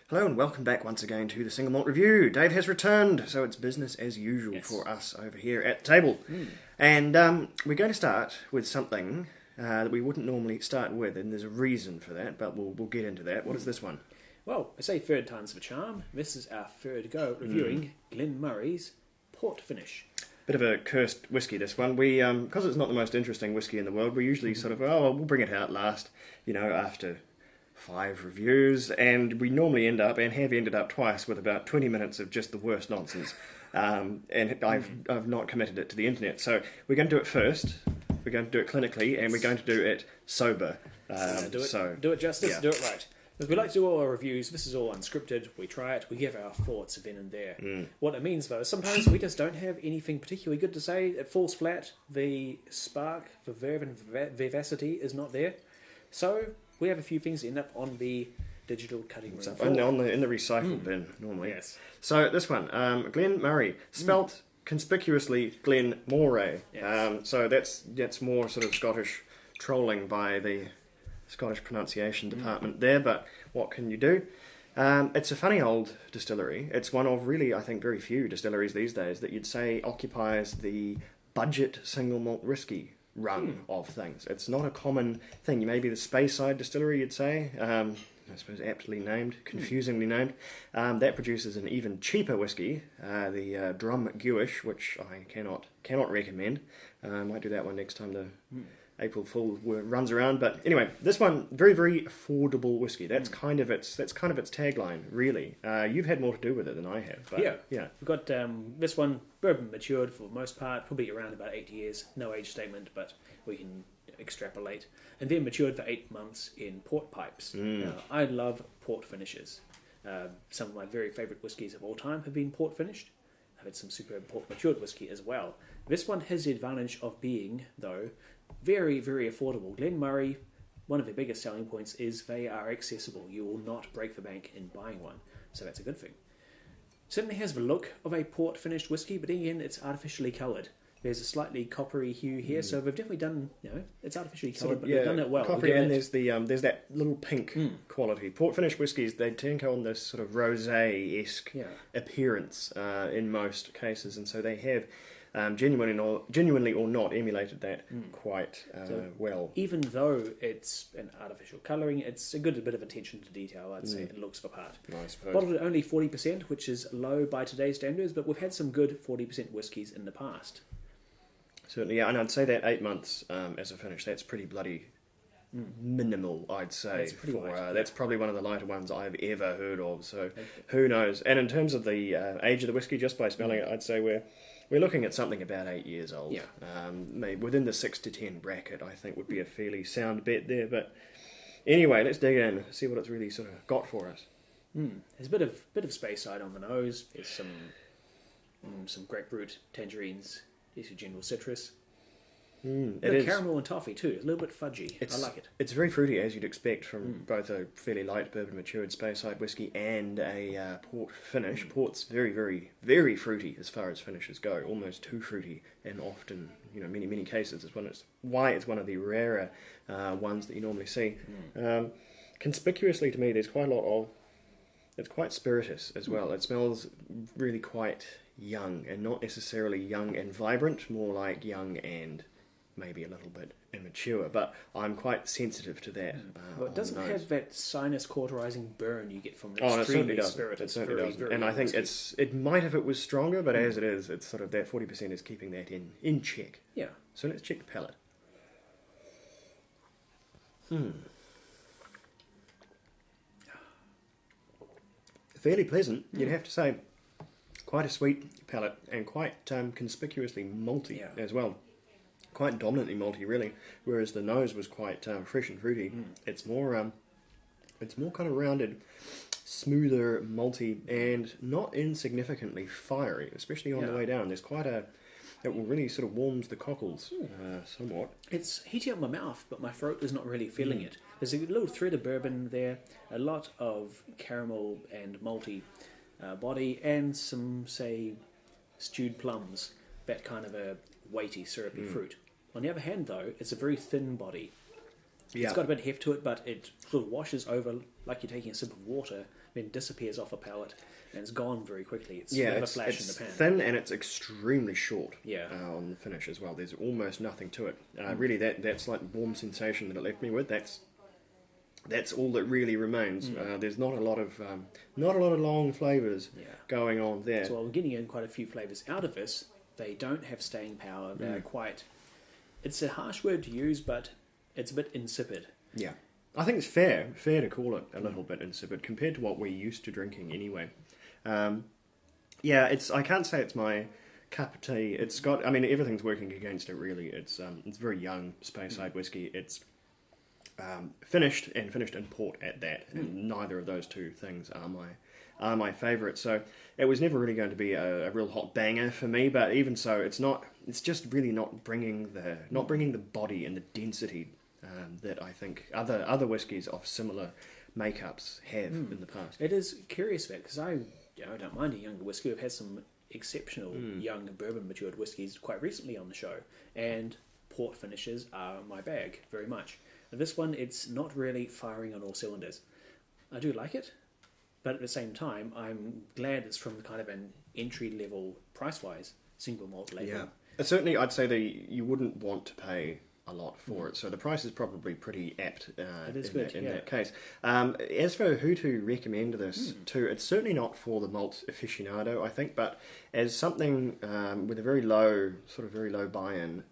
Hello and welcome back once again to the Single Malt Review. Dave has returned, so it's business as usual for us over here at the table. And we're going to start with something that we wouldn't normally start with, and there's a reason for that, but we'll get into that. What is this one? Well, I say third time's the charm. This is our third go at reviewing Glen Moray's port finish. Bit of a cursed whiskey, this one. We, because it's not the most interesting whiskey in the world, we usually sort of, we'll bring it out last, after 5 reviews, and we normally end up, and have ended up twice, with about 20 minutes of just the worst nonsense. And I've not committed it to the internet. So we're going to do it first, we're going to do it clinically, and we're going to do it sober. Do it justice, do it right. Because we like to do all our reviews, this is all unscripted, we try it, we give our thoughts then and there. What it means though is sometimes we just don't have anything particularly good to say, it falls flat, the spark, the verve and vivacity is not there. So we have a few things that end up on the digital cutting room floor. In the recycle bin, normally. Yes. So this one, Glen Moray, spelt conspicuously Glen Moray. Yes. So that's more sort of Scottish trolling by the Scottish pronunciation department there, but what can you do? It's a funny old distillery. It's one of really, I think, very few distilleries these days that you'd say occupies the budget single malt whiskey run of things. It's not a common thing. Maybe the Speyside distillery, you'd say, I suppose aptly named, confusingly named, that produces an even cheaper whiskey, the Drum Gewish, which I cannot recommend. Might do that one next time the April Fool runs around. But anyway, this one, very, very affordable whiskey. That's kind of its tagline, really. You've had more to do with it than I have. But, yeah. We've got this one, bourbon matured for the most part, probably around about 8 years. No age statement, but we can extrapolate. And then matured for 8 months in port pipes. Now, I love port finishes. Some of my very favourite whiskies of all time have been port finished. I've had some superb port matured whiskey as well. This one has the advantage of being, though, very, very affordable. Glen Moray, one of their biggest selling points is they are accessible. You will not break the bank in buying one, so that's a good thing. Certainly has the look of a port finished whiskey, but again, it's artificially coloured. There's a slightly coppery hue here, so they've definitely done, it's artificially coloured, but they've done it well. Coppery, and there's that little pink quality. Port finished whiskies, they tend to go on this sort of rosé-esque appearance in most cases, and so they have genuinely or not emulated that quite well. Even though it's an artificial colouring, it's a good bit of attention to detail, I'd say. It looks the part. I suppose. Bottled at only 40%, which is low by today's standards, but we've had some good 40% whiskies in the past. Certainly, yeah, and I'd say that 8 months as a finish, that's pretty bloody minimal, I'd say. That's probably one of the lighter ones I've ever heard of, so who knows. And in terms of the age of the whiskey, just by smelling it, I'd say we're looking at something about 8 years old. Maybe within the 6 to 10 bracket, I think, would be a fairly sound bet there. But anyway, let's dig in, see what it's really sort of got for us. There's a bit of Speyside on the nose. There's some grapefruit, tangerines. There's your general citrus. It is caramel and toffee too. A little bit fudgy. I like it. It's very fruity, as you'd expect from both a fairly light bourbon matured Speyside whiskey and a port finish. Port's very, very, very fruity as far as finishes go. Almost too fruity, and often, many cases, it's why it's one of the rarer ones that you normally see. Conspicuously to me, there's quite a lot of. It's quite spirituous as well. It smells really quite young, and not necessarily young and vibrant, more like young and maybe a little bit immature, but I'm quite sensitive to that. Well, it doesn't have that sinus cauterizing burn you get from the extremely spirited. It certainly does. And I think it might if it was stronger, but as it is, it's sort of that 40% is keeping that in check. Yeah. So let's check the palate. Fairly pleasant, you'd have to say. Quite a sweet palate, and quite conspicuously malty as well. Quite dominantly malty, really. Whereas the nose was quite fresh and fruity. It's more kind of rounded, smoother, malty, and not insignificantly fiery, especially on the way down. There's quite it really sort of warms the cockles somewhat. It's heating up my mouth, but my throat is not really feeling it. There's a little thread of bourbon there, a lot of caramel and malty body, and some, say, stewed plums, that kind of a weighty, syrupy fruit. On the other hand, though, it's a very thin body. Yeah. It's got a bit of heft to it, but it sort of washes over like you're taking a sip of water, then disappears off a palate, and it's gone very quickly. It's sort of a flash in the pan. It's thin and it's extremely short Yeah. on the finish as well. There's almost nothing to it. Really, that's like warm sensation that it left me with. That's all that really remains. There's not a lot of long flavours going on there. So while we're getting in quite a few flavours out of this, they don't have staying power. They're quite... It's a harsh word to use, but it's a bit insipid. Yeah. I think it's fair to call it a little bit insipid compared to what we're used to drinking anyway. I can't say it's my cup of tea. It's got, I mean, everything's working against it really. It's very young Speyside whiskey. It's finished in port at that, and neither of those two things are my favourite. So it was never really going to be a real hot banger for me. But even so, it's just really not bringing the body and the density that I think other whiskies of similar makeups have in the past. It is curious because I don't mind a younger whiskey. We've had some exceptional young bourbon matured whiskies quite recently on the show, and port finishes are my bag very much. And this one, it's not really firing on all cylinders. I do like it, but at the same time, I'm glad it's from kind of an entry level price wise single malt label. Yeah, certainly I'd say that you wouldn't want to pay a lot for it, so the price is probably pretty apt in that case. As for who to recommend this to, it's certainly not for the malt aficionado, I think, but as something with a very low buy-in,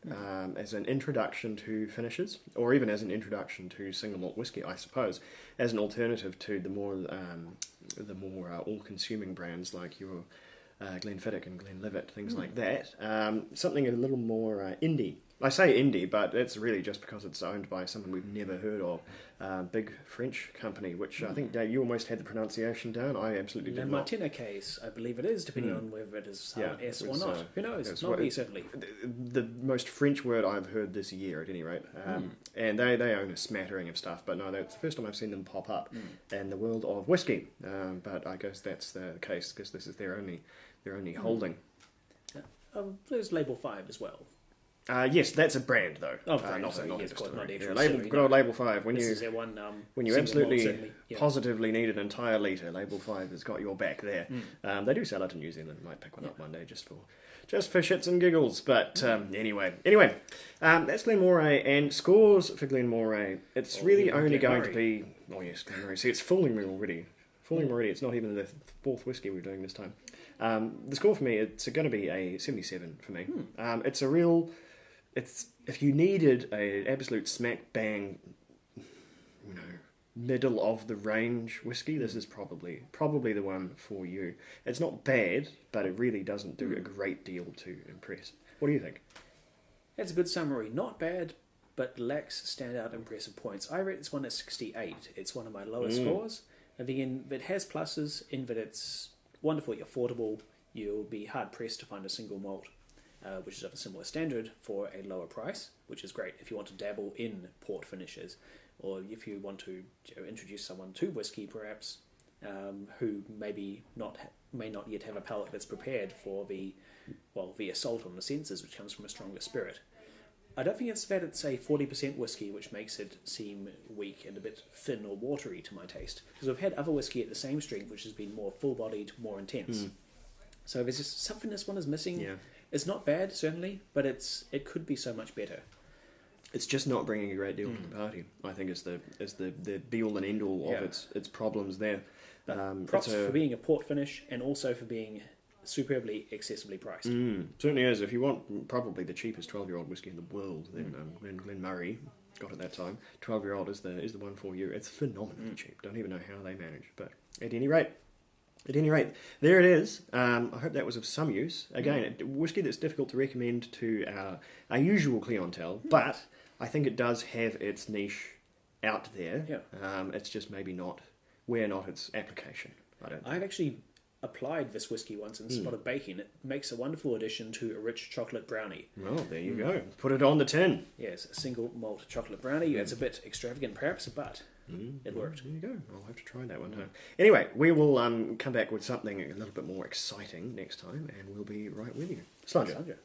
as an introduction to finishes, or even as an introduction to single malt whiskey, I suppose, as an alternative to the more all-consuming brands like your Glenfiddich and Glenlivet, things like that. Something a little more indie. I say indie, but it's really just because it's owned by someone we've never heard of. Big French company, which I think, Dave, you almost had the pronunciation down. I absolutely did not. Martina case, I believe it is, depending on whether it is S or not. Who knows? Not me, certainly. The most French word I've heard this year, at any rate. And they own a smattering of stuff, but no, that's the first time I've seen them pop up in the world of whiskey. But I guess that's the case, because this is their only holding. There's Label 5 as well. Yes, that's a brand though. Oh, brand, not sorry, a yes, distillery. not the Yeah, actual good old Label 5. When This is one, you single malt, absolutely certainly, positively need an entire litre, Label 5 has got your back there. They do sell it in New Zealand. Might pick one up one day just for shits and giggles. But anyway, that's Glen Moray, and scores for Glen Moray. It's really only going to be... Oh yes, Glen Moray. See, it's fooling me already. It's not even the fourth whiskey we're doing this time. The score for me, it's going to be a 77 for me. It's a real... if you needed an absolute smack bang, middle of the range whiskey, this is probably the one for you. It's not bad, but it really doesn't do a great deal to impress. What do you think? That's a good summary. Not bad, but lacks standout impressive points. I rate this one at 68. It's one of my lowest scores. And again, it has pluses in that it's wonderfully affordable. You'll be hard pressed to find a single malt which is of a similar standard for a lower price, which is great if you want to dabble in port finishes, or if you want to introduce someone to whiskey perhaps, who may not yet have a palate that's prepared for the assault on the senses which comes from a stronger spirit. I don't think it's that it's a 40% whiskey, which makes it seem weak and a bit thin or watery to my taste, because we've had other whiskey at the same strength which has been more full-bodied, more intense. So there's just something this one is missing. Yeah. It's not bad, certainly, but it could be so much better. It's just not bringing a great deal to the party, I think, is the be-all and end-all of its problems there. Props for being a port finish, and also for being superbly accessibly priced. Certainly is. If you want probably the cheapest 12-year-old whiskey in the world, then Glen Moray got it that time. 12-year-old is the one for you. It's phenomenally cheap. Don't even know how they manage, but at any rate, there it is. I hope that was of some use. Again, whiskey that's difficult to recommend to our usual clientele, but I think it does have its niche out there. Yeah. It's just maybe not its application. I've actually applied this whiskey once and spotted baking. It makes a wonderful addition to a rich chocolate brownie. Well, there you go. Put it on the tin. Yes, a single malt chocolate brownie. It's a bit extravagant perhaps, but it worked. There you go. I'll have to try that one time. Anyway, we will come back with something a little bit more exciting next time, and we'll be right with you. Slanja.